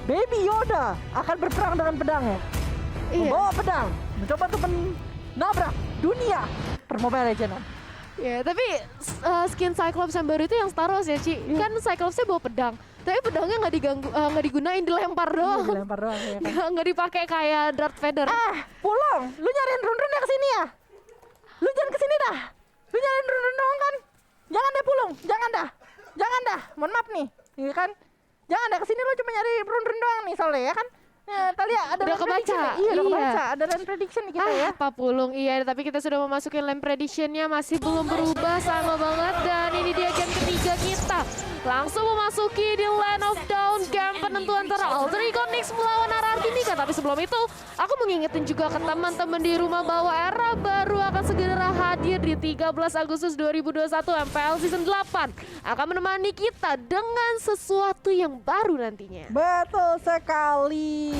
Baby Yoda akan berperang dengan pedangnya. Membawa pedang, mencoba untuk menabrak dunia per-Mobile Legends. Ya, tapi skin Cyclops yang baru itu yang Star Wars ya, Ci. Kan Cyclopsnya bawa pedang. Tapi pedangnya nggak diganggu, nggak digunain, dilempar doang. Dilempar doang ya kan. Nggak dipakai kayak Darth Vader. Pulong, lu nyariin Run ya kesini ya? Lu jangan kesini dah. Lu nyariin Run doang kan? Jangan deh Pulong, jangan dah. Mohon maaf nih, iya kan? Jangan dah kesini, lu cuma nyari Run doang nih soalnya ya kan? Nah, tadi ada udah kebaca. Iya, udah kebaca. Ada land prediction nih kita ya. Pak Pulung, iya, tapi kita sudah memasuki land predictionnya, masih belum berubah, sama banget. Dan ini dia game ketiga kita. Langsung memasuki di Land of Dawn, game penentuan antara Alter Ego Nyx melawan Hierarchy Mika. Tapi sebelum itu, aku mengingetin juga ke teman-teman di rumah bahwa era baru akan segera hadir di 13 Agustus 2021 MPL Season 8. Akan menemani kita dengan sesuatu yang baru nantinya. Betul sekali.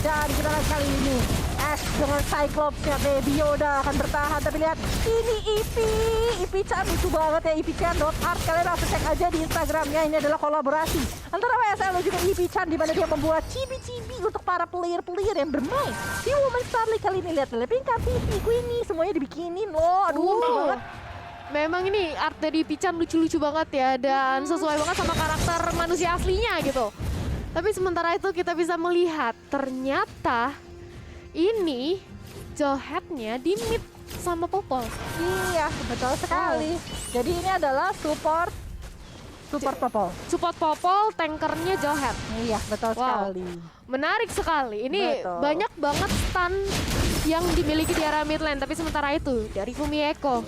Dan kita lihat kali ini Ash dengan Cyclops-nya Baby Yoda akan bertahan. Tapi lihat ini Ipichan lucu banget ya, Ipichan.art. Kalian langsung cek aja di Instagramnya. Ini adalah kolaborasi antara WSL dan juga Ipichan, di mana dia membuat cibi-cibi untuk para player-player yang bermain di Women's Star League kali ini. Lihat Pinka, Vivi, Queenie, semuanya dibikinin loh. Aduh lucu banget. Memang ini art dari Ipichan lucu-lucu banget ya, dan sesuai banget sama karakter manusia aslinya gitu. Tapi sementara itu kita bisa melihat ternyata ini Jawhead-nya di mid sama Popol. Iya, betul sekali. Jadi ini adalah support Popol. Support Popol, tankernya Jawhead. Iya, betul sekali. Menarik sekali. Ini banyak banget stun yang dimiliki di area mid lane. Tapi sementara itu dari Fumieko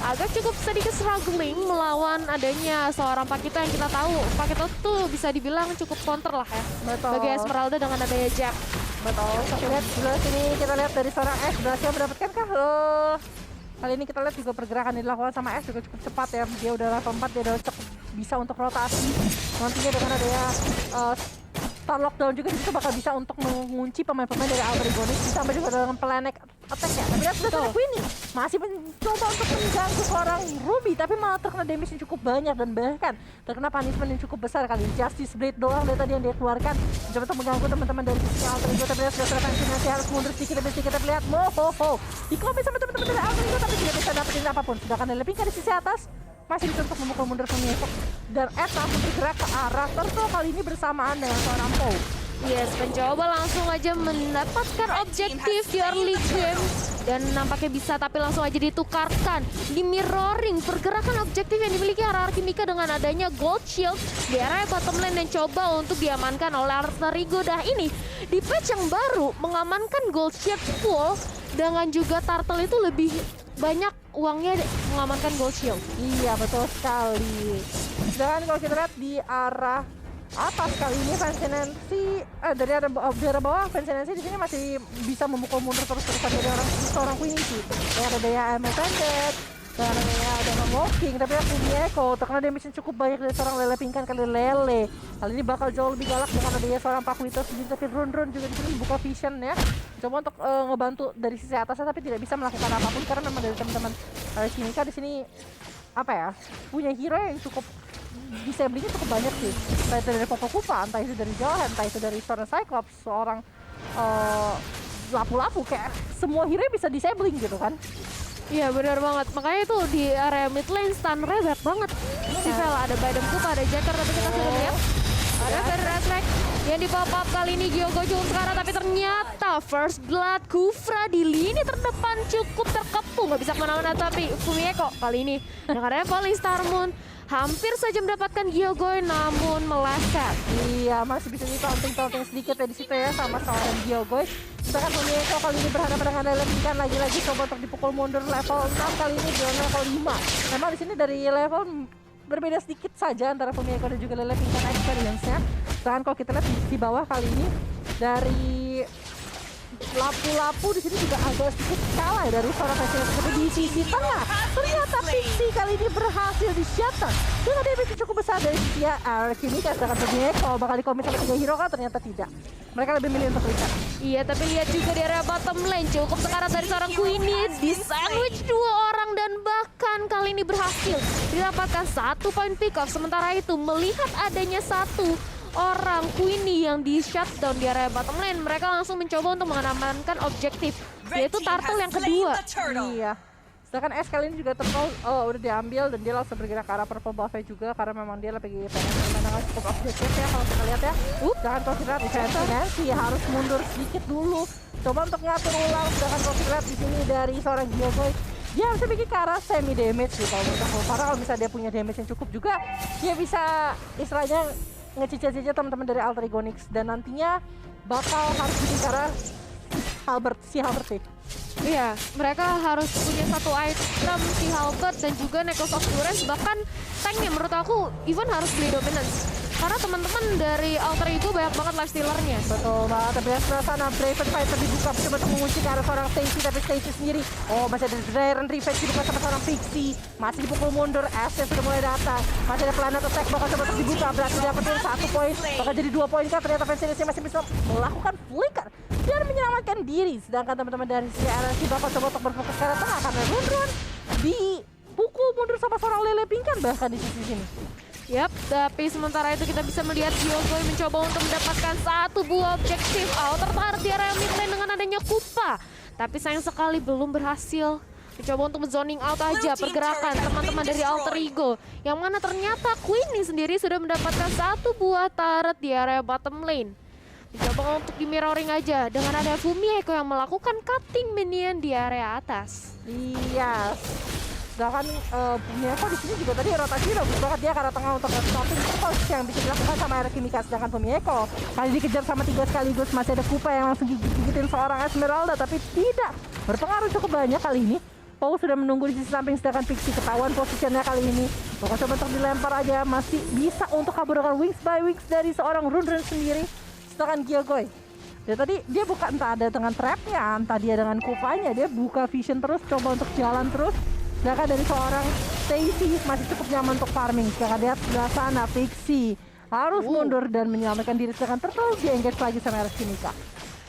agak cukup sedikit struggling melawan adanya seorang Pakito yang kita tahu Pakito tuh bisa dibilang cukup counter lah ya. Betul. Bagi Esmeralda dengan adanya Jack. Betul. Tapi lihat sebelah sini kita lihat dari seorang Ash berhasil mendapatkan kah? Kali ini kita lihat juga pergerakan yang dilakukan sama Ash juga cukup cepat ya. Dia udah level 4, dia udah cukup bisa untuk rotasi. Nantinya dengan adanya Star Lockdown juga di situ bakal bisa untuk mengunci pemain-pemain dari Alter Ego Nyx, ditambah juga dengan Planet Attack ya. Tapi lihat sudah Queenie masih mencoba untuk mengganggu seorang Ruby, tapi malah terkena damage yang cukup banyak dan bahkan terkena punishment yang cukup besar kali. Justice Blade doang dari tadi yang dia keluarkan, mencoba untuk mengganggu teman-teman dari sisi Alter Ego. Tapi lihat sudah seratan nanti harus mundur sedikit demi sedikit. Tapi lihat dikomen sama teman-teman dari Alter Ego, tapi tidak bisa dapetin apapun. Sedangkan Pinka di sisi atas masih bisa untuk memukul mundur Fumieko, dan Ed langsung bergerak ke arah Turtle kali ini bersamaan dengan seorang Poe. Yes, pencoba langsung aja mendapatkan objektif di early game, dan nampaknya bisa, tapi langsung aja ditukarkan di mirroring pergerakan objektif yang dimiliki Hierarchy Mika dengan adanya gold shield di area bottom lane dan coba untuk diamankan oleh Alter Ego. Dah ini di patch yang baru mengamankan gold shield full dengan juga Turtle itu lebih banyak uangnya mengamankan gold shield. Iya, betul sekali. Dan kalau kita lihat di arah atas kali ini Fansinensi dari arah bawah, Fansinensi di sini masih bisa memukul mundur terus-terusan dari seorang Queenie sih. Ada daya Amel Bandit, dan ada Walking, tapi Fumieko terkena damage yang cukup banyak dari seorang Lele Pinkan kali Lele. Kali ini bakal jauh lebih galak dengan adanya seorang Pakuito sendiri, tapi Run juga di sini buka vision ya. Coba untuk ngebantu dari sisi atasnya, tapi tidak bisa melakukan apapun karena memang dari teman-teman Kimika di sini apa ya, punya hero yang cukup disablingnya cukup banyak sih. Entah itu dari Popokupa, entah itu dari Jawhead, entah itu dari seorang Cyclops, seorang lapu-lapu, kayak semua hero bisa disabling gitu kan. Iya benar banget, makanya itu di area mid lane stun banyak banget. Si Vela ada Biden Kupa, ada Jacker, tapi kita sudah lihat ada Federer yang di pop up kali ini Gyogo cukup sekarang, tapi ternyata First Blood Kufra di lini terdepan cukup terkepung, nggak bisa kemana-mana. Tapi Fumieko kali ini dengan adanya Falling Star Moon hampir saja mendapatkan Gyogoy namun meleset. Iya, masih bisa ditonting-tonting sedikit ya di situ ya sama seorang Gyogoy. Sedangkan Fumieko kali ini berhadapan dengan Lele Pinkan, lagi-lagi coba untuk dipukul mundur level 6, kali ini dengan level 5. Memang di sini dari level berbeda sedikit saja antara Fumieko dan juga Lele Pinkan experience-nya. Dan kalau kita lihat di bawah kali ini dari lapu-lapu di sini juga agak sedikit kalah dari seorang Fansinensi. Tapi di sisi tengah ternyata Pixie kali ini berhasil di shatter dengan damage cukup besar dari sisi Hierarchy Mika. Sedangkan Fumieko bakal dikomit sama 3 hero kan, ternyata tidak. Mereka lebih milih untuk reset. Iya, tapi lihat juga di area bottom lane cukup sekarat dari seorang Queenie di sandwich 2 orang, dan bahkan kali ini berhasil didapatkan 1 poin pick off. Sementara itu melihat adanya satu seorang Queenie yang di shutdown di area bottom lane. Mereka langsung mencoba untuk mengamankan objektif, yaitu turtle yang kedua. Iya. Sedangkan S kali ini juga udah diambil dan dia langsung bergerak ke arah purple buff-nya juga karena memang dia lagi pengen memenangkan cukup objektif ya kalau kita lihat ya. Jangan kalau kita lihat defense harus mundur sedikit dulu. Coba untuk ngatur ulang, sedangkan kalau kita lihat di sini dari seorang Gilgoy, dia harus bikin ke arah semi damage gitu kalau menurut aku. Karena kalau misalnya dia punya damage yang cukup juga, dia bisa istilahnya ngecicil-cicil teman-teman dari Alter Ego Nyx dan nantinya bakal harus bikin ke arah Halberd sih. Iya, mereka harus punya satu item si Halberd dan juga Necklace of Durance. Bahkan tanknya menurut aku even harus beli dominance. Karena teman-teman dari Alter Ego banyak banget life stealer-nya. Betul banget, tapi di sebelah sana Braven Fighter dibuka coba untuk mengunci ke arah seorang Stacy, tapi Stacy sendiri masih ada Dragon Revenge dibuka sama seorang Pixie, masih dipukul mundur, Ashe sudah mulai datang, masih ada Planet Attack bakal coba untuk dibuka, berhasil dapetin 1 poin, bakal jadi 2 poin kan, ternyata Vincennes masih bisa melakukan flicker dan menyelamatkan diri, sedangkan teman-teman dari CRC bakal coba untuk berfokus ke arah tengah karena Run dipukul mundur sama seorang Lele Pingkan bahkan di sisi sini. Yap, tapi sementara itu kita bisa melihat Gilgoy mencoba untuk mendapatkan satu buah objektif tertarik di area mid lane dengan adanya Kupa. Tapi sayang sekali belum berhasil. Mencoba untuk zoning out aja pergerakan teman-teman dari Alter Ego. Yang mana ternyata Queenie sendiri sudah mendapatkan satu buah turret di area bottom lane. Mencoba untuk di mirroring aja dengan ada Fumieko yang melakukan cutting minion di area atas. Iya. Sedangkan Fumieko di sini juga tadi rotasi bagus banget dia ke arah tengah untuk stopping terus yang bisa dilakukan sama Era Kimika. Sedangkan Fumieko kali dikejar sama 3 sekaligus, masih ada Kupa yang langsung gigitin seorang Esmeralda tapi tidak berpengaruh cukup banyak kali ini. Paul sudah menunggu di sisi samping, sedangkan Pixie ketahuan posisinya kali ini. Pokoknya coba untuk dilempar aja, masih bisa untuk kabur dengan wings by wings dari seorang Rundren sendiri. Sedangkan Gilgoy tadi dia buka entah ada dengan trapnya, entah dia dengan Kupanya, dia buka vision terus, coba untuk jalan terus. Sedangkan dari seorang Stacy masih cukup nyaman untuk farming. Sedangkan dia sebelah sana Pixie harus mundur dan menyelamatkan diri, sedangkan Turtle dia engage lagi sama Era Kimika.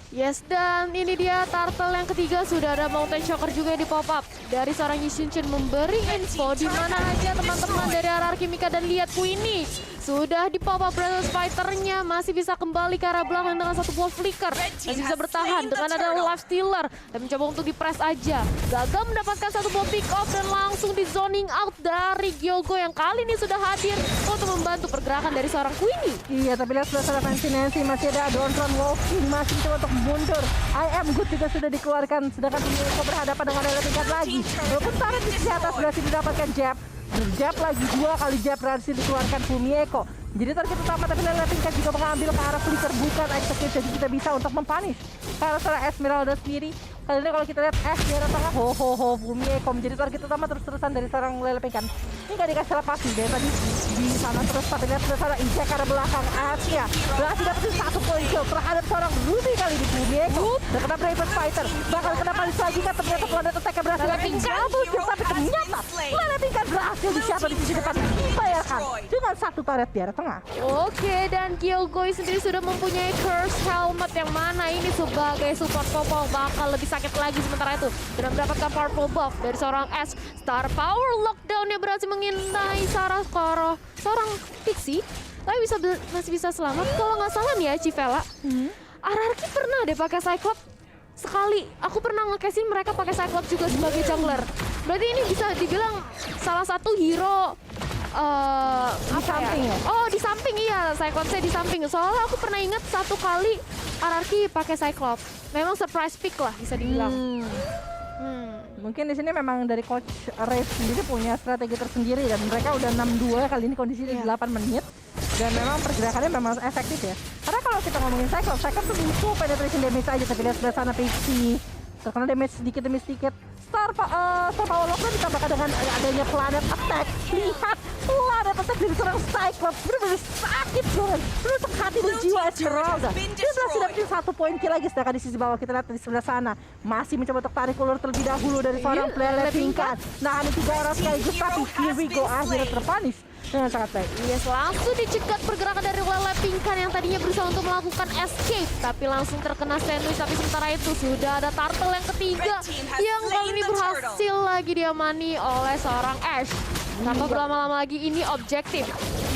Yes, dan ini dia turtle yang ketiga, sudah ada Mountain Shocker juga di pop up dari seorang Yushin memberi info di mana aja teman-teman dari RR Kimika. Dan lihat Queenie sudah di pop up Brothers Fighter-nya, masih bisa kembali ke arah belakang dengan satu buah flicker, masih bisa bertahan dengan ada life stealer dan mencoba untuk di press aja. Gagal mendapatkan satu buah pick off dan langsung di zoning out dari Gyogo yang kali ini sudah hadir untuk membantu pergerakan dari seorang Queenie. Iya, tapi lihat sebelah sana Nancy masih ada Dontron Wolfing masih coba untuk mundur. I am good juga sudah dikeluarkan, sedangkan Fumieko berhadapan dengan Lele tingkat lagi. Walaupun tarik di sisi atas berhasil didapatkan jab. Jab lagi, 2 kali jab berhasil dikeluarkan Fumieko. Jadi target utama tapi Lele tingkat juga mengambil ke arah flicker bukan execute, jadi kita bisa untuk mempunish karena seorang Esmeralda sendiri. Kali ini kalau kita lihat di arah tengah, Fumieko menjadi target utama terus-terusan dari seorang Lele Pingkan. Ini gak dikasih lepas nih, dari tadi di sana terus, tapi lihat seorang injek ke arah belakang Asia berhasil dapetin 1 poin kill terhadap seorang Ruby kali di Fumieko. Dan kena Braven Fighter, bakal kena palis lagi kan, ternyata Planet Attack-nya berhasil double kill, tapi ternyata Lele Pingkan berhasil disiapa di sisi depan, dibayarkan dengan 1 turret di arah tengah. Oke, dan Gilgoy sendiri sudah mempunyai Curse Helmet yang mana ini sebagai support Popol bakal lebih sakit lagi. Sementara itu sudah mendapatkan powerful buff dari seorang S. Star Power Lockdown-nya berhasil mengintai seorang Pixie, tapi masih bisa selamat. Kalau nggak salah nih ya Civella, Ararki pernah deh pakai Cyclops sekali. Aku pernah nge-casing mereka pakai Cyclops juga sebagai jungler. Berarti ini bisa dibilang salah satu hero Di samping ya? Oh, di samping, iya, Cyclops-nya di samping. Soalnya aku pernah ingat satu kali Ararki pakai Cyclops. Memang surprise pick lah bisa dibilang. Mungkin di sini memang dari coach Ray sendiri punya strategi tersendiri dan mereka udah 6-2 kali ini kondisinya 8 menit dan memang pergerakannya memang efektif ya. Karena kalau kita ngomongin Cyclops tuh butuh penetration damage aja, tapi lihat sebelah sana Pixie terkena damage sedikit demi sedikit. Star Power Lockdown ditambahkan dengan adanya Planet Attack. Lihat Planet Attack dari seorang Cyclops benar-benar sakit banget, menusuk hati dan jiwa Esmeralda. Dia berhasil dapetin 1 poin kill lagi, sedangkan di sisi bawah kita lihat di sebelah sana masih mencoba untuk tarik ulur terlebih dahulu dari seorang Lele Pingkan. Nah, ini 3 orang sekaligus, tapi here we go, akhirnya terpunish dengan sangat baik. Yes, langsung dicegat pergerakan dari Lele Pingkan yang tadinya berusaha untuk melakukan escape, tapi langsung terkena sandwich. Tapi sementara itu sudah ada turtle yang ketiga yang kali ini berhasil lagi diamani oleh seorang Ashe. Tanpa berlama-lama lagi, ini objektif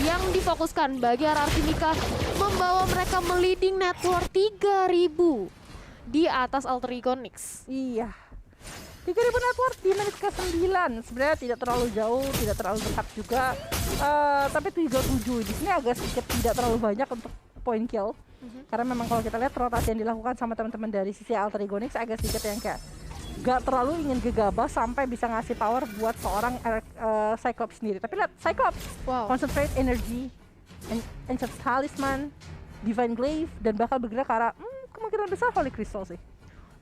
yang difokuskan bagi RRQ Mika membawa mereka meliding network 3000 di atas Alter Ego Nyx. Iya. 3000 network di menit ke-9. Sebenarnya tidak terlalu jauh, tidak terlalu dekat juga. Tapi 37 di sini agak sedikit tidak terlalu banyak untuk point kill. Karena memang kalau kita lihat rotasi yang dilakukan sama teman-teman dari sisi Alter Ego Nyx agak sedikit yang kayak gak terlalu ingin gegabah sampai bisa ngasih power buat seorang Cyclops sendiri. Tapi lihat Cyclops, concentrate energy, Ancient Talisman, Divine Glaive, dan bakal bergerak ke arah kemungkinan besar Holy Crystal sih.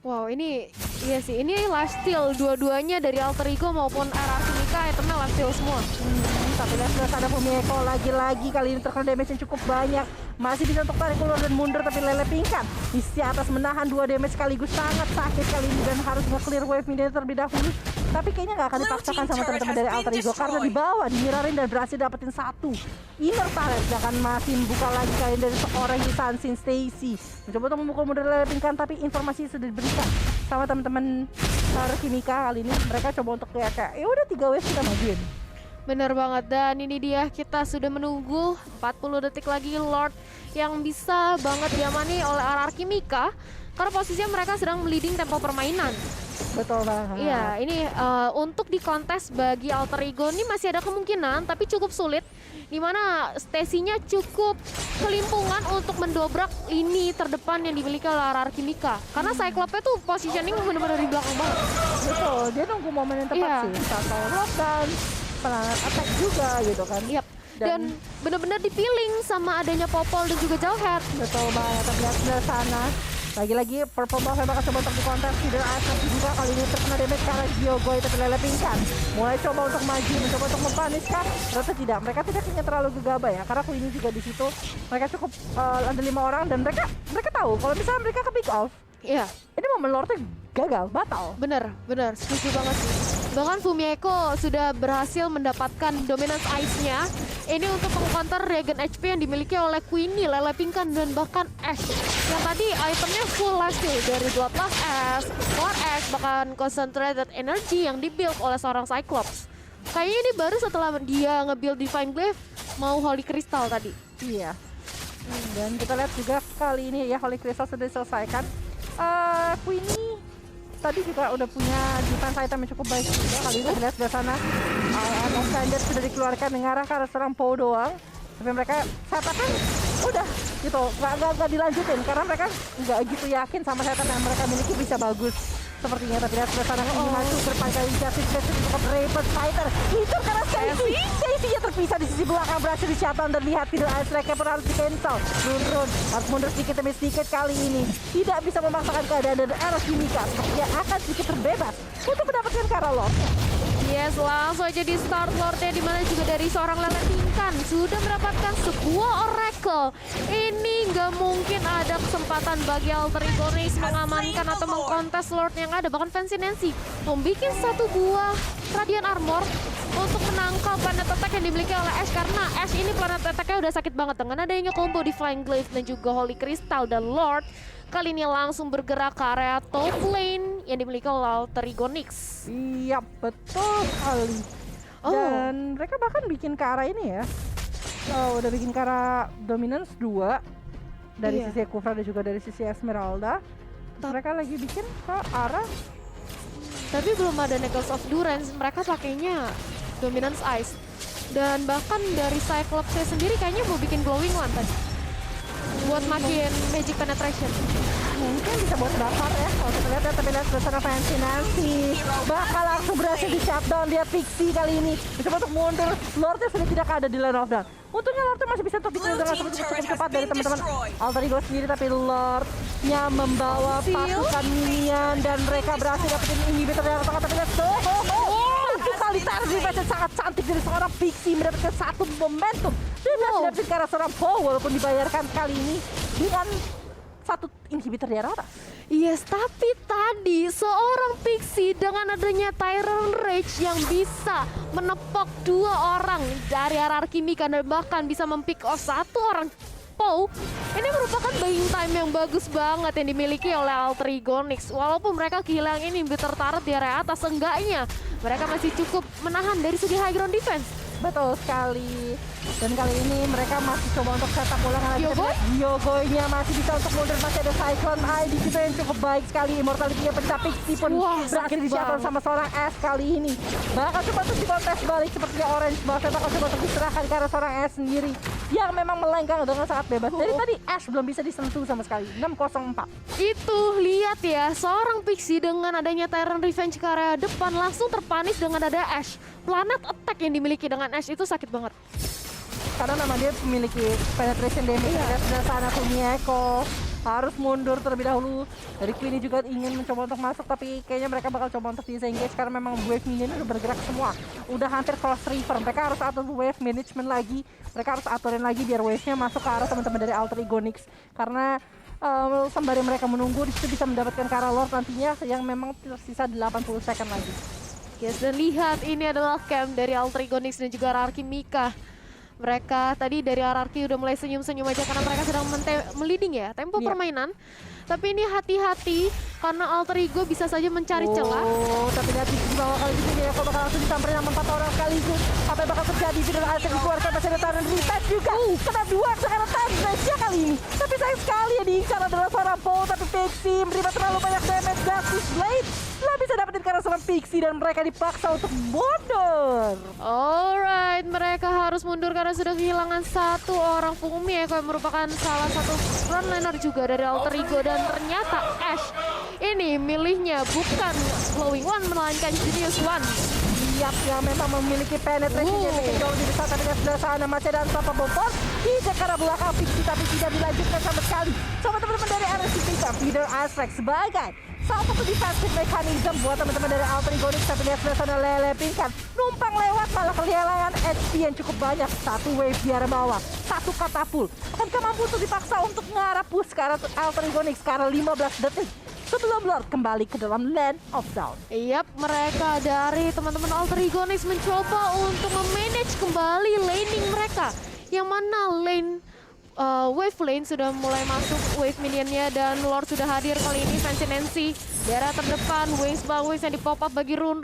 Wow, ini iya sih, ini lifesteal dua-duanya dari Alter Ego maupun RRQ Mika, itemnya lifesteal semua. Tapi lihat ada Fumieko lagi-lagi kali ini terkena damage yang cukup banyak. Masih bisa untuk tarik keluar dan mundur, tapi Lele Pingkan di sisi atas menahan 2 damage sekaligus sangat sakit kali ini dan harus nge-clear wave media terlebih dahulu. Tapi kayaknya nggak akan dipaksakan sama teman-teman dari Alter Ego karena di bawah dimirarin dan berhasil dapetin 1 inner turret. Sedangkan masih buka lagi kali ini dari seorang Hisansin Stacy mencoba untuk memukul mundur Lele Pingkan, tapi informasi sudah diberikan sama teman-teman RRQ Mika kali ini. Mereka coba untuk kayak ya udah 3 wave kita majuin. Bener banget, dan ini dia kita sudah menunggu 40 detik lagi Lord yang bisa banget diamani oleh RRQ Mika karena posisinya mereka sedang leading tempo permainan. Betul banget. Iya, ini untuk di kontes bagi Alter Ego ini masih ada kemungkinan tapi cukup sulit, dimana Stacy-nya cukup kelimpungan untuk mendobrak lini terdepan yang dimiliki oleh RRQ Mika karena Cyclops-nya tuh positioning benar-benar di belakang banget. Betul, dia nunggu momen yang tepat sih, atau lockdown, serangan attack juga gitu kan. Yap. Dan benar-benar dipiling sama adanya Popol dan juga Jawhead. Betul banget, terlihat sebelah sana. Lagi-lagi Purple Buff bakal coba untuk dikontes. Feeder Asap juga kali ini terkena damage karena Gyogoy tapi Lele Pingkan mulai coba untuk maju, mencoba untuk mempaniskan. Ternyata tidak, mereka tidak ingin terlalu gegabah ya, karena Queenie juga di situ. Mereka cukup ada 5 orang dan mereka tahu kalau misalnya mereka ke pick off, iya, ini momen Lordnya gagal, batal. Bener, setuju banget sih. Bahkan Fumieko sudah berhasil mendapatkan dominance ice-nya. Ini untuk meng-counter regen HP yang dimiliki oleh Queenie, Lele Pingkan, dan bahkan Ash. Yang tadi itemnya full lifesteal dari Bloodlust Ash, War Ash, bahkan Concentrated Energy yang di-build oleh seorang Cyclops. Kayaknya ini baru setelah dia nge-build Divine Glaive mau Holy Crystal tadi. Iya. Dan kita lihat juga kali ini ya Holy Crystal sudah diselesaikan. Queenie tadi juga udah punya defense item yang cukup baik juga. Kali ini kita lihat sebelah sana Standard sudah dikeluarkan dengan arah ke arah serang Poe doang. Tapi mereka setup kan udah gitu, nggak dilanjutin karena mereka nggak gitu yakin sama setup yang mereka miliki bisa bagus sepertinya. Tapi lihat sebelah sana ini maju berpanjang inisiatif untuk Raven Fighter. Itu karena Stacy-nya terpisah di sisi belakang, berhasil di-shutdown dan lihat tidak ada strike pun harus di-cancel. Run harus mundur sedikit demi sedikit kali ini. Tidak bisa memaksakan keadaan dan RRQ Mika sepertinya akan sedikit terbebas untuk mendapatkan Kara Lord. Yes, langsung aja di start Lordnya, dimana juga dari seorang Lele Pingkan sudah mendapatkan sebuah Oracle. Ini nggak mungkin ada kesempatan bagi Alter Ego Nyx mengamankan atau mengkontes Lord yang ada. Bahkan Fancy Nancy membuat 1 buah Radiant Armor untuk menangkal planet attack yang dimiliki oleh Ash, karena Ash ini planet attack-nya udah sakit banget dengan adanya combo Divine Glaive dan juga Holy Crystal. Dan Lord kali ini langsung bergerak ke area top lane yang dimiliki oleh Alter Ego Nyx. Iya, betul sekali. Dan mereka bahkan bikin ke arah ini ya. Udah bikin ke arah Dominance 2 dari sisi Kufra dan juga dari sisi Esmeralda. Mereka lagi bikin ke arah, tapi belum ada Necklace of Durance. Mereka pakainya Dominance Ice. Dan bahkan dari Cyclops-nya sendiri kayaknya mau bikin Glowing One tadi buat makin magic penetration. Mungkin bisa buat bakar ya. Kalau kita lihat, tapi lihat bersama Fancy Nancy bakal langsung berhasil di shutdown. Dia Pixie kali ini mencoba untuk mundur. Lordnya sudah tidak ada di line of down. Untungnya Lordnya masih bisa untuk dikeluarkan dengan cukup cepat dari teman-teman Alter Ego sendiri. Tapi Lordnya membawa pasukan minion dan mereka berhasil dapetin inhibitor yang tengah. Tapi lihat kali target sangat cantik dari seorang Pixie, mendapatkan 1 momentum. Dia mendapatkan ke arah seorang Poe walaupun dibayarkan kali ini dengan 1 inhibitor di arah atas. Yes, tapi tadi seorang Pixie dengan adanya Tyrant Rage yang bisa menepok 2 orang dari RRQ Mika dan bahkan bisa mempick off 1 orang Poe. Ini merupakan buying time yang bagus banget yang dimiliki oleh Alter Ego Nyx. Walaupun mereka kehilangan inhibitor turret di area atas, enggaknya mereka masih cukup menahan dari segi high ground defense. Betul sekali. Dan kali ini mereka masih coba untuk setup ulang lagi. Diogoy-nya masih bisa untuk mundur. Masih ada Cyclone ID juga yang cukup baik sekali. Immortality-nya pecah. Pixie pun berhasil disiapkan sama seorang S kali ini. Bakal coba untuk dikontes balik sepertinya Orange. Bakal coba untuk diserahkan ke arah seorang S sendiri. Yang memang melenggang dengan sangat bebas. Dari tadi Ash belum bisa disentuh sama sekali. 604. Itu lihat ya, seorang Pixie dengan adanya Tyrant Revenge ke area depan langsung terpanis dengan ada Ash. Planet attack yang dimiliki dengan Ash itu sakit banget. Karena memang dia memiliki penetration damage. Dari sana Eko harus mundur terlebih dahulu. Dari Queenie juga ingin mencoba untuk masuk, tapi kayaknya mereka bakal coba untuk disengage karena memang wave minion udah bergerak semua. Udah hampir cross river. Mereka harus atur wave management lagi. Mereka harus aturin lagi biar wave-nya masuk ke arah teman-teman dari Alter Ego Nyx. Karena sembari mereka menunggu, disitu bisa mendapatkan ke arah Lord nantinya yang memang tersisa 80 second lagi. Yes, dan lihat ini adalah camp dari Alter Ego Nyx dan juga RRQ Mika. Mereka tadi dari RRQ udah mulai senyum-senyum aja karena mereka sedang meliding ya tempo permainan. Tapi ini hati-hati karena Alter Ego bisa saja mencari celah. Oh, tapi lihat di bawah kali ini dia bakal langsung disamperin sama 4 orang sekaligus. Apa yang bakal terjadi? Video Isaac dikeluarkan, masih ada Tyrant Revenge juga. Kena 2 sekarang Tyrant Revenge kali ini. Tapi sayang sekali ya diincar adalah seorang Paul, tapi Pixie menerima terlalu banyak damage. Justice Blade lah bisa dapetin karena seorang Pixie dan mereka dipaksa untuk mundur. Alright, mereka harus mundur karena sudah kehilangan satu orang. Fumi Eko yang merupakan salah satu frontliner juga dari Alter Ego, dan ternyata Ash ini milihnya bukan Glowing One melainkan Genius One. Siap, yang memang memiliki penetration yang jauh di besar, tapi sebelah sana masih ada Unstoppable Force di arah belakang Pixie, tapi tidak dilanjutkan sama sekali. Sama teman-teman dari RRQ Mika, Feeder Aspect sebagai salah satu defensive mechanism buat teman-teman dari Alter Ego Nyx. Tapi lihat sebelah sana Lele Pingkan numpang lewat malah kehilangan HP yang cukup banyak. Satu wave di arah bawah, satu katapult. Akankah mampu untuk dipaksa untuk ngarah push ke arah Alter Ego Nyx ke arah 15 detik sebelum Lord kembali ke dalam Land of Dawn? Yap, mereka dari teman-teman Alter Ego Nyx mencoba untuk memanage kembali laning mereka. Yang mana lane wave lane sudah mulai masuk wave minionnya, dan Lord sudah hadir kali ini. Fancy Nancy di area terdepan, Wings bang Wings yang di pop up bagi Run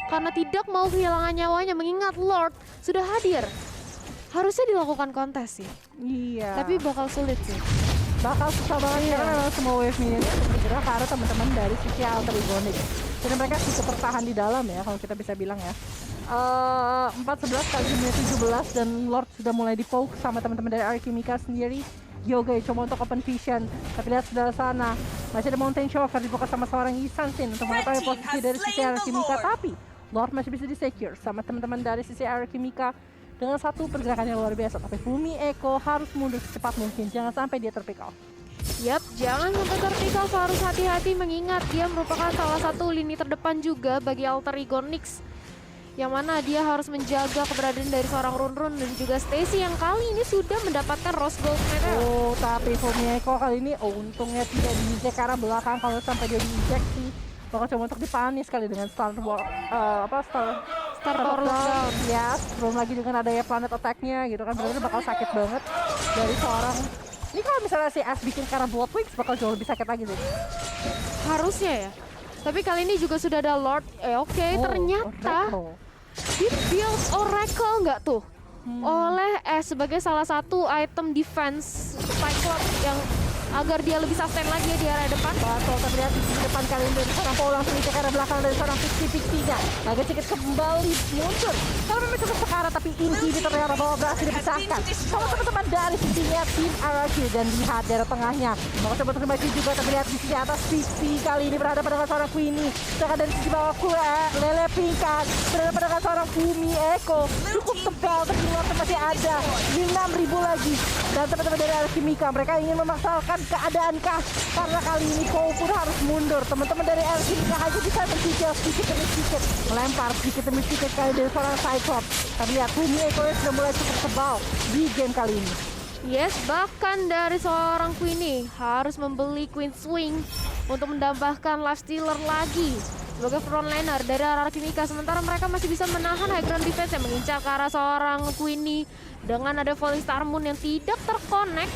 karena tidak mau kehilangan nyawanya mengingat Lord sudah hadir. Harusnya dilakukan kontes sih. Iya. Tapi bakal sulit sih. Bakal susah banget karena memang semua wave minionnya bergerak ke arah teman-teman dari sisi Alter Ego Nyx. Jadi mereka cukup tertahan di dalam ya, kalau kita bisa bilang ya. 4-11 kali 17 dan Lord sudah mulai di-poke sama teman-teman dari RRQ Mika sendiri. Yoga coba untuk open vision, tapi lihat sebelah sana masih ada Mountain Shocker dibuka sama seorang Isansin untuk mengetahui posisi dari sisi RRQ Mika, tapi Lord masih bisa di-secure sama teman-teman dari sisi RRQ Mika dengan satu pergerakan yang luar biasa. Tapi Fumi Eko harus mundur secepat mungkin, jangan sampai dia terpick off. Yap, jangan sampai terpick off, harus hati-hati mengingat dia merupakan salah satu lini terdepan juga bagi Alter Ego Nyx, yang mana dia harus menjaga keberadaan dari seorang Run dan juga Stacy yang kali ini sudah mendapatkan Rose Gold Medal. Oh, tapi Fumi Eko kali ini untungnya tidak di-eject ke arah belakang. Kalau sampai dia di-eject sih bakal coba untuk dipanis kali dengan Star Power Lockdown. Ya, belum lagi dengan adanya Planet Attack-nya gitu kan, benar-benar bakal sakit banget dari seorang. Ini kalau misalnya si Ash bikin karena Blood Wings bakal jauh lebih sakit lagi sih. Harusnya ya. Tapi kali ini juga sudah ada Lord. Oke, ternyata di build Oracle nggak tuh? Oleh sebagai salah satu item defense Cyclops yang agar dia lebih sustain lagi ya di area depan. Betul, tapi lihat di depan kali ini dari seorang Paul langsung dicek ke arah belakang dari seorang Pixie-nya. Agak sedikit kembali mundur. Kalau memang cukup sekarang, tapi inhibitor yang bawah berhasil dipecahkan. Sama teman-teman dari sisinya tim RRQ, dan lihat dari tengahnya. Mau coba untuk maju juga, tapi lihat di sisi atas Pixie kali ini berhadapan dengan seorang Queenie. Sedangkan dari sisi bawah Lele Pingkan berhadapan dengan seorang Fumi Eko. Cukup tebal, tapi Lord masih ada 6.000 lagi. Dan teman-teman dari RRQ Mika, mereka ingin memaksakan keadaan kah? Karena kali ini Kou pun harus mundur. Teman-teman dari RRQ Mika hanya bisa berpikir sedikit demi sedikit, melempar sedikit demi sedikit kali dari seorang Cyclops. Tapi lihat Fumi Eko sudah mulai cukup tebal di game kali ini. Yes, bahkan dari seorang Queenie harus membeli Queen Swing untuk mendambahkan Life Stealer lagi sebagai frontliner dari RRQ Mika. Sementara mereka masih bisa menahan high ground defense yang mengincar ke arah seorang Queenie dengan ada Falling Star Moon yang tidak terkonek.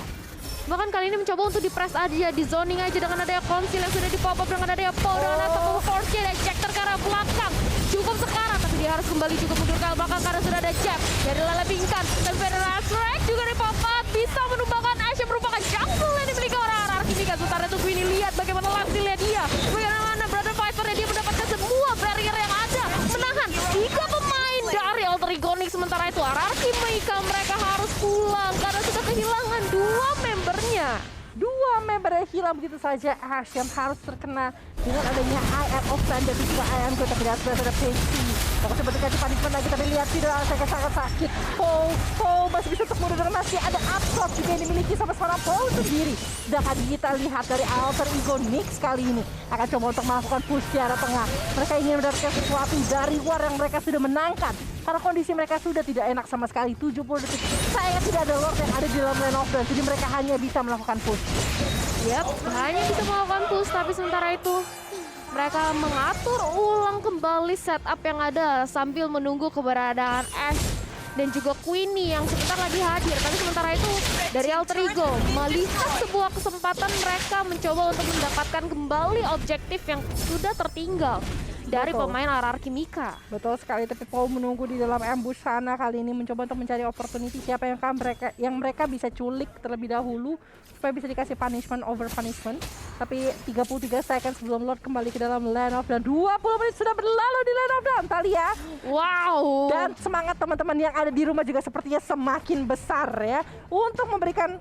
Bahkan kali ini mencoba untuk di-press aja, di zoning aja dengan adanya konsil yang sudah di-pop up, dengan adanya Paul, dengan adanya force-nya dan Jector ke arah belakang. Cukup sekarang, tapi dia harus kembali juga mundur ke arah belakang karena sudah ada Jab dari Lele Bingkan. Dan Federal Strike juga di-pop up, bisa menumbangkan Ash yang merupakan jungle yang dimiliki orang Archimica. Sementara itu Queenie lihat bagaimana hasilnya dia. Bagaimana Brother Viper dia mendapatkan semua barrier yang ada. Menahan 3 pemain dari Alter Iconic. Sementara itu Archimica mereka harus pulang karena sudah kehilangan 2 membernya. 2 member yang hilang begitu saja. Ash yang harus terkena dengan adanya IM of Sun dan juga IM Go. Tapi lihat sudah ada Pansy. Aku coba dikasih punishment lagi, tapi lihat tidak sangat sakit. Paul masih bisa untuk mundur, masih ada absorb juga yang dimiliki sama seorang Paul sendiri. Sedangkan kita lihat dari Alter Ego Nyx kali ini akan coba untuk melakukan push di arah tengah. Mereka ingin mendapatkan sesuatu dari war yang mereka sudah menangkan. Karena kondisi mereka sudah tidak enak sama sekali. 70 detik. Sayang tidak ada Lord yang ada di dalam lane of dance. Jadi mereka hanya bisa melakukan push. Yap, hanya bisa melakukan push, tapi sementara itu mereka mengatur ulang kembali setup yang ada sambil menunggu keberadaan Ash dan juga Queenie yang sebentar lagi hadir. Tapi sementara itu dari Alter Ego melihat sebuah kesempatan mereka mencoba untuk mendapatkan kembali objektif yang sudah tertinggal dari pemain Archimica. Betul sekali, tapi Paul menunggu di dalam ambush sana kali ini mencoba untuk mencari opportunity siapa yang mereka bisa culik terlebih dahulu supaya bisa dikasih punishment over punishment. Tapi 33 seconds sebelum Lord kembali ke dalam lane of dan 20 menit sudah berlalu di lane of dan Talia. Wow. Dan semangat teman-teman yang ada di rumah juga sepertinya semakin besar ya untuk memberikan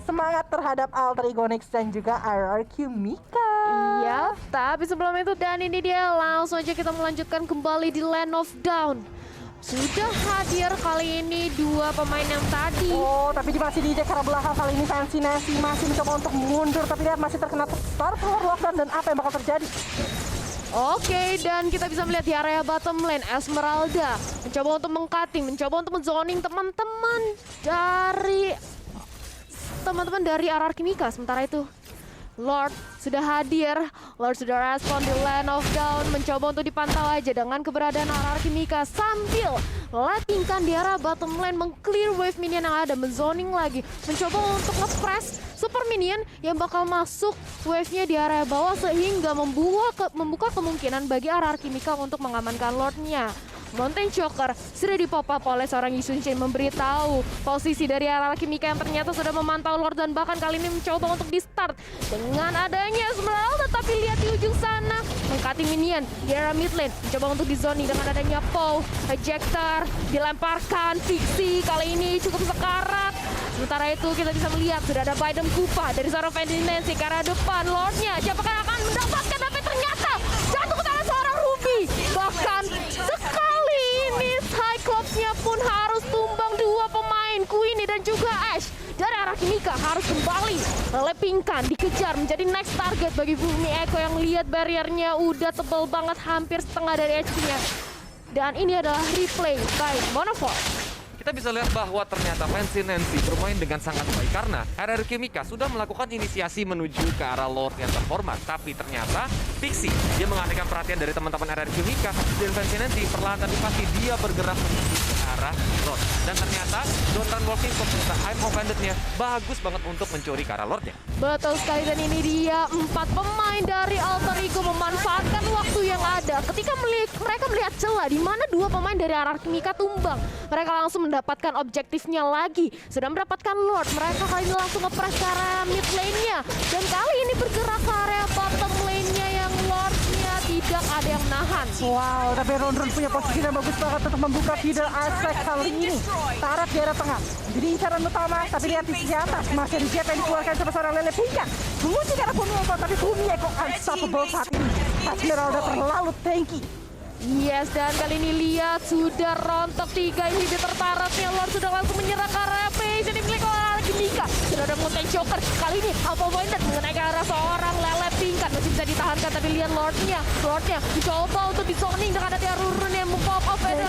semangat terhadap Alter Ego Nyx dan juga Archimica. Iya, tapi sebelum itu dan ini dia langsung aja kita melanjutkan kembali di Land of Dawn. Sudah hadir kali ini 2 pemain yang tadi. Oh, tapi masih diinjak ke arah belakang kali ini. Fancy Nancy masih mencoba untuk mundur, tapi lihat masih terkena Star Floor Lockdown dan apa yang bakal terjadi? Oke, dan kita bisa melihat di area bottom lane Esmeralda mencoba untuk meng-cutting, mencoba untuk men-zoning teman-teman dari Archimica. Sementara itu Lord sudah hadir, Lord sudah respon di Land of Dawn, mencoba untuk dipantau aja dengan keberadaan Archimica sambil lettingkan di arah bottom lane, meng-clear wave minion yang ada, men-zoning lagi, mencoba untuk nge-press super minion yang bakal masuk wave-nya di area bawah sehingga membuka kemungkinan bagi Archimica untuk mengamankan Lord-nya. Mountain Choker sudah di-pop up oleh seorang Yisun Shin memberitahu posisi dari Archimica yang ternyata sudah memantau Lord dan bahkan kali ini mencoba untuk di-start dengan adanya Esmeralda. Tapi lihat di ujung sana meng-cutting minion di area mid lane, mencoba untuk di-zoning dengan adanya Paul, Ejector, dilemparkan Fixie kali ini cukup sekarat. Sementara itu kita bisa melihat sudah ada Biden Kupa dari seorang Fendinensi ke arah depan. Lordnya siapakah akan mendapatkan, tapi ternyata jatuh ke tangan seorang Ruby. Bahkan sekali ini Cyclops-nya pun harus tumbang 2 pemain, Queenie dan juga Ash dari Archimica harus kembali lepingkan, dikejar menjadi next target bagi Bumi Echo yang lihat barriernya udah tebal banget, hampir setengah dari HP-nya. Dan ini adalah replay by Monophore. Kita bisa lihat bahwa ternyata Fancy Nancy bermain dengan sangat baik karena Archimica sudah melakukan inisiasi menuju ke arah Lord yang terhormat. Tapi ternyata Pixie, dia mengalihkan perhatian dari teman-teman Archimica dan Fancy Nancy perlahan tapi pasti dia bergerak menuju ke arah Lord. Dan ternyata Dontran Walking serta I'm Offended-nya bagus banget untuk mencuri ke arah Lordnya. Betul sekali, dan ini dia 4 pemain dari Alter Ego memanfaatkan waktu yang ada. Ketika mereka melihat celah di mana 2 pemain dari Archimica tumbang, mereka langsung mendapatkan objektifnya lagi. Sudah mendapatkan Lord, mereka kali ini langsung nge-press ke area mid lane-nya. Dan kali ini bergerak ke area bottom lane-nya yang Lord-nya tidak ada yang menahan. Wow, tapi Ron punya posisi yang bagus banget untuk membuka feeder aspek kali ini. Tarat di area tengah. Jadi incaran utama, tapi lihat di sisi atas. Masih ada jet yang dikeluarkan sama seorang Lele Pingkan. Menguji ke arah Bumi Echo, tapi Bumi Echo unstoppable saat ini. Esmeralda terlalu tanky. Yes, dan kali ini lihat sudah rontok 3 inhibitor taratnya. Lord sudah langsung menyerang ke arah base yang dimiliki oleh Archimica. Sudah ada Mountain Choker. Kali ini Alpha Minded mengenai ke arah seorang Lele Pingkan. Masih bisa ditahankan, tapi lihat Lordnya dicoba untuk di-zoning dengan ada Rurun yang move-pop off dan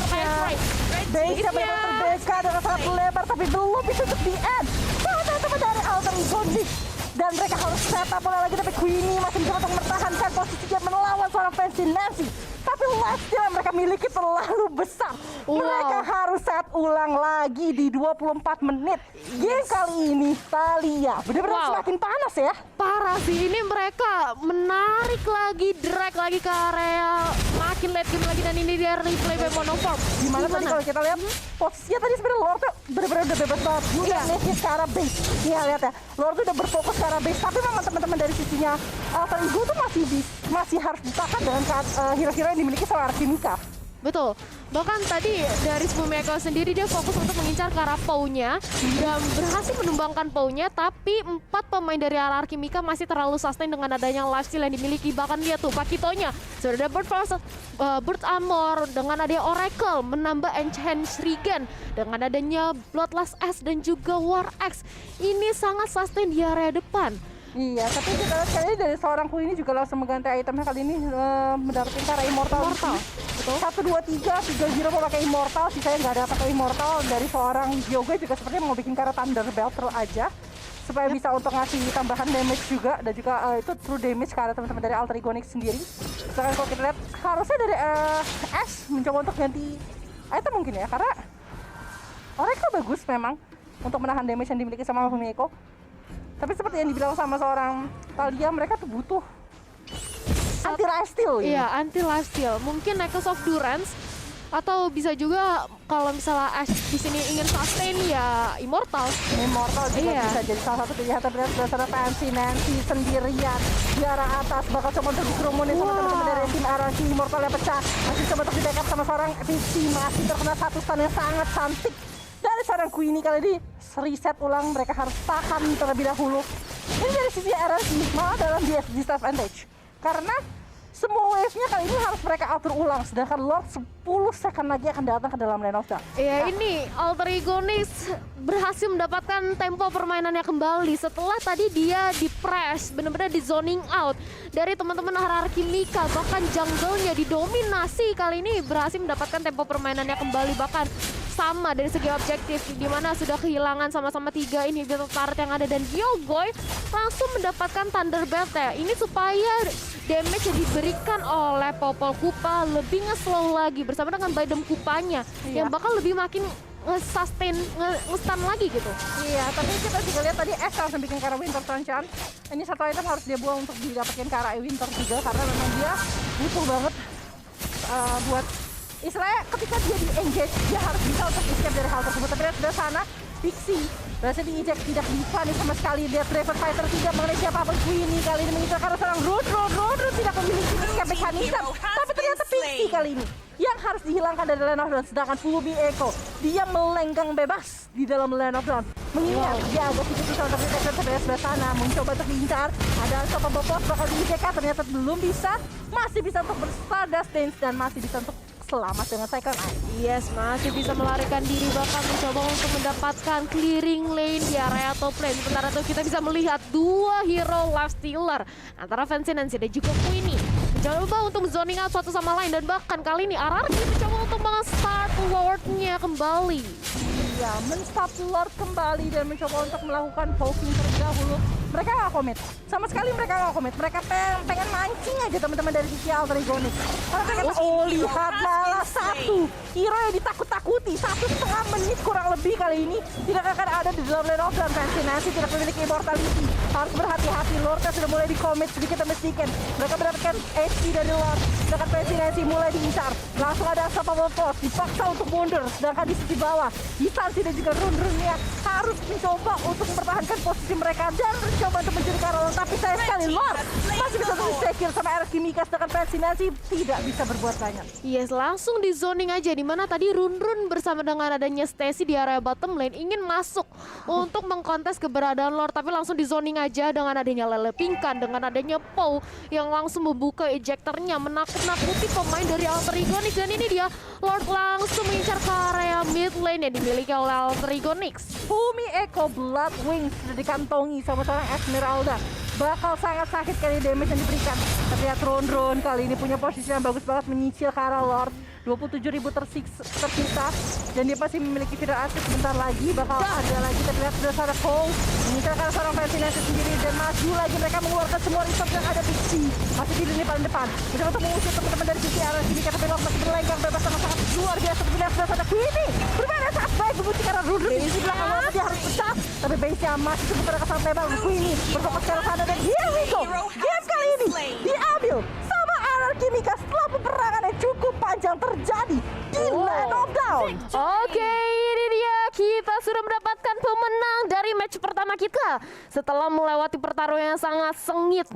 Ice. Base-nya memang terdekat dengan sangat lebar, tapi belum bisa untuk di-end. Teman-teman dari Alter Ego Nyx. Dan mereka harus set up lagi, tapi Queenie masih mencoba untuk mempertahankan posisinya melawan seorang Fancy Nancy. Tapi lifesteal yang mereka miliki terlalu besar. Mereka harus set ulang lagi di 24 menit. Game kali ini Thalia benar-benar semakin panas ya. Parah sih, ini mereka menarik lagi, drag lagi ke area, makin late game lagi, dan ini dia replay by Monoform. Gimana tadi kalau kita lihat posisinya tadi sebenarnya Lord tuh benar-benar udah bebas banget. Dia nih ke arah base. Iya lihat ya, Lord tuh udah berfokus ke arah base. Tapi memang teman-teman dari sisinya Alter Ego tuh masih harus ditahan dengan hero-hero yang dimiliki sama Archimika. Betul, bahkan tadi dari Fumiko sendiri dia fokus untuk mengincar ke arah Pau-nya dan berhasil menumbangkan Pau-nya, tapi 4 pemain dari arah Archimika masih terlalu sustain dengan adanya lifesteal yang dimiliki. Bahkan lihat tuh Pakitonya sudah ada Bird Armor, dengan adanya Oracle menambah Enchant Regen, dengan adanya Bloodlust S dan juga War Axe, ini sangat sustain di area depan. Iya, tapi kita lihat kali ini dari seorang Queen ini juga langsung mengganti itemnya kali ini mendapatkan cara Immortal. Betul. 1, 2, 3, 3 hero mau pakai Immortal, sisanya nggak ada pakai Immortal. Dari seorang Yoga juga sepertinya mau bikin cara Thunderbelt aja supaya bisa untuk ngasih tambahan damage juga, dan juga itu true damage ke arah teman-teman dari Alter Ego sendiri. Sedangkan kalau kita lihat harusnya dari Ash mencoba untuk ganti item mungkin ya, karena Oracle bagus memang untuk menahan damage yang dimiliki sama Fumiko. Tapi seperti yang dibilang sama seorang Thalia, mereka tuh butuh anti lifesteal ya. Iya, anti lifesteal. Mungkin Necklace of Durance, atau bisa juga kalau misalnya Ash di sini ingin sustain ya Immortal. Immortal juga bisa jadi salah satu pilihan, tapi berdasarkan Fancy Nancy sendirian di arah atas bakal coba untuk dikerumunin sama teman-teman dari tim RRQ. Immortal yang pecah, masih coba untuk di backup sama seorang Vici, masih terkena satu stun yang sangat cantik dari seorang Queenie. Kali ini reset ulang, mereka harus tahan terlebih dahulu. Ini dari sisi RRQ malah dalam disadvantage, karena semua wave-nya kali ini harus mereka atur ulang, sedangkan Lord 10 second lagi akan datang ke dalam lane of dawn. Ya, ini Alter Ego berhasil mendapatkan tempo permainannya kembali setelah tadi dia di press, benar-benar di zoning out dari teman-teman Archimika. Bahkan jungle-nya didominasi, kali ini berhasil mendapatkan tempo permainannya kembali, bahkan sama dari segi objektif, di mana sudah kehilangan sama-sama 3 inhibitor turret yang ada, dan Yogoy langsung mendapatkan Thunderbelt ya. Ini supaya damage yang diberikan oleh Popol Kupa lebih nge-slow lagi bersama dengan Bidem Kupanya yang bakal lebih makin nge-sustain, nge-stun lagi gitu. Iya, tapi kita juga lihat tadi Ash langsung bikin ke arah Winter Tranchant. Ini satu item harus dia buang untuk didapatkan ke arah Winter juga, karena memang dia butuh banget buat istilahnya ketika dia di-engage, dia harus bisa untuk escape dari hal tersebut. Tapi lihat sebelah sana, Pixie berhasil di-eject, tidak dipanis sama sekali. Dia Draven Fighter 3 mengenai siapapun. Queenie kali ini mengincar karena seorang Root tidak memiliki escape mechanism. Tapi ternyata Pixie kali ini yang harus dihilangkan dari Lane of Dawn. Sedangkan Fumiko, dia melenggang bebas di dalam Lane of Dawn. Mengingat dia agak sedikit bisa untuk di-take sebelah sana, mencoba untuk diincar. Ada Unstoppable Force bakal di-take, ternyata belum bisa. Masih bisa untuk berstadas dance dan masih bisa untuk selamat dengan Cyclone Eye. Yes, masih bisa melarikan diri, bahkan mencoba untuk mendapatkan clearing lane di area top lane. Sementara itu kita bisa melihat 2 hero lifestealer antara Fancy Nancy dan juga Queenie mencoba untuk zoning out satu sama lain, dan bahkan kali ini RRQ mencoba untuk men-start Lord-nya kembali. Iya, men-start Lord kembali dan mencoba untuk melakukan poking terlebih dahulu. Mereka nggak komit, sama sekali mereka nggak komit. Mereka pengen mancing aja teman-teman dari sisi Alter Ego. Karena pengen, lihatlah satu hero yang ditakut-takuti 1,5 menit kurang lebih kali ini tidak akan ada di dalam lane of dawn. Fancy Nancy tidak memiliki immortality, harus berhati-hati. Lordnya sudah mulai di-commit sedikit demi sedikit. Mereka mendapatkan HP dari Lord, sedangkan Fancy Nancy mulai diincar. Langsung ada Unstoppable Force, dipaksa untuk mundur. Sedangkan di sisi bawah, Hisansi dan juga Run-Runnya harus mencoba untuk mempertahankan posisi mereka dan mencoba untuk mencuri Karolon. Tapi sayang sekali Lord masih bisa secure sama Archimika, sedangkan Fancy Nancy tidak bisa berbuat banyak. Yes, langsung di zoning aja, dimana tadi Run-Run bersama dengan adanya Stacy di area bottom lane ingin masuk untuk mengkontes keberadaan Lord, tapi langsung di zoning aja dengan adanya Lele Pingkan, dengan adanya Pau yang langsung membuka ejectornya, menakut-nakuti pemain dari Alter Ego. Dan ini dia Lord langsung mengincar ke area mid lane yang dimiliki oleh Alter Ego. Fumiko Bloodwing sudah dikantongi sama seorang Esmeralda. Bakal sangat sakit kali damage yang diberikan. Tapi lihat Ron kali ini punya posisi yang bagus banget menyicil ke arah Lord. 27.000 tersisa dan dia masih memiliki viral asset. Sebentar lagi bakal ada lagi terlihat sudah sana Cole mengincarkan seorang Fancy Nancy sendiri dan maju lagi. Mereka mengeluarkan semua resource yang ada di sini, masih di lini paling depan mencoba untuk mengusir teman-teman dari sisi arah sini. Tapi Lock masih berlenggang bebas dengan sangat luar biasa. Terlihat sudah sana Queenie bermain sangat baik mengunci karena Rudra di sisi belakang walaupun dia harus pecah, tapi base-nya masih cukup pada kesan lebar. Queenie berfokus ke arah sana dan here we go. Game kali ini diambil sama RRQ Mika setelah peperangan yang cukup panjang terjadi di Land of Dawn. Oke, ini dia. Kita sudah mendapatkan pemenang dari match pertama kita setelah melewati pertarungan yang sangat sengit.